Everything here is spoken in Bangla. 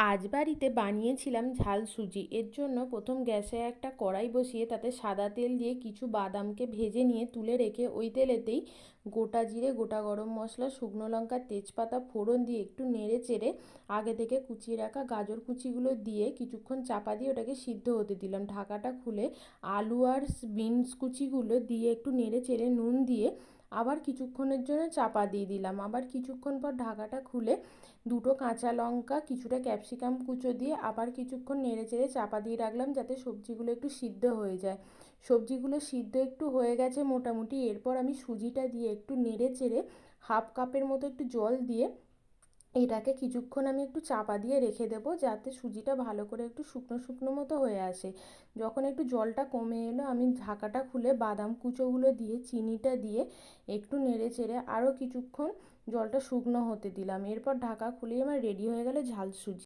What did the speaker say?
আজ বাড়িতে বানিয়েছিলাম ঝাল সুজি। এর জন্য প্রথম গ্যাসে একটা কড়াই বসিয়ে তাতে সাদা তেল দিয়ে কিছু বাদামকে ভেজে নিয়ে তুলে রেখে ওই তেলেতেই গোটা জিরে, গোটা গরম মশলা, শুকনো লঙ্কা, তেজপাতা ফোড়ন দিয়ে একটু নেড়ে চেড়ে আগে থেকে কুচিয়ে রাখা গাজর কুচিগুলো দিয়ে কিছুক্ষণ চাপা দিয়ে ওটাকে সিদ্ধ হতে দিলাম। ঢাকাটা খুলে আলু আর বিনস কুচিগুলো দিয়ে একটু নেড়ে চেড়ে নুন দিয়ে আবার কিছুক্ষণের জন্য চাপা দিয়ে দিলাম। আবার কিছুক্ষণ পর ঢাকাটা খুলে দুটো কাঁচা লঙ্কা, কিছুটা ক্যাপসিকাম কুচো দিয়ে আবার কিছুক্ষণ নেড়েচেড়ে চাপা দিয়ে রাখলাম যাতে সবজিগুলো একটু সিদ্ধ হয়ে যায়। সবজিগুলো সিদ্ধ একটু হয়ে গেছে মোটামুটি। এরপর আমি সুজিটা দিয়ে একটু নেড়েচেড়ে হাফ কাপের মতো একটু জল দিয়ে এটাকে কিছুক্ষণ আমি একটু চাপা দিয়ে রেখে দেবো যাতে সুজিটা ভালো করে একটু শুকনো শুকনো মতো হয়ে আসে। যখন একটু জলটা কমে এলো আমি ঢাকাটা খুলে বাদাম কুচোগুলো দিয়ে চিনিটা দিয়ে একটু নেড়ে চেড়ে আরও কিছুক্ষণ জলটা শুকনো হতে দিলাম। এরপর ঢাকা খুলেই আমার রেডি হয়ে গেল ঝাল সুজি।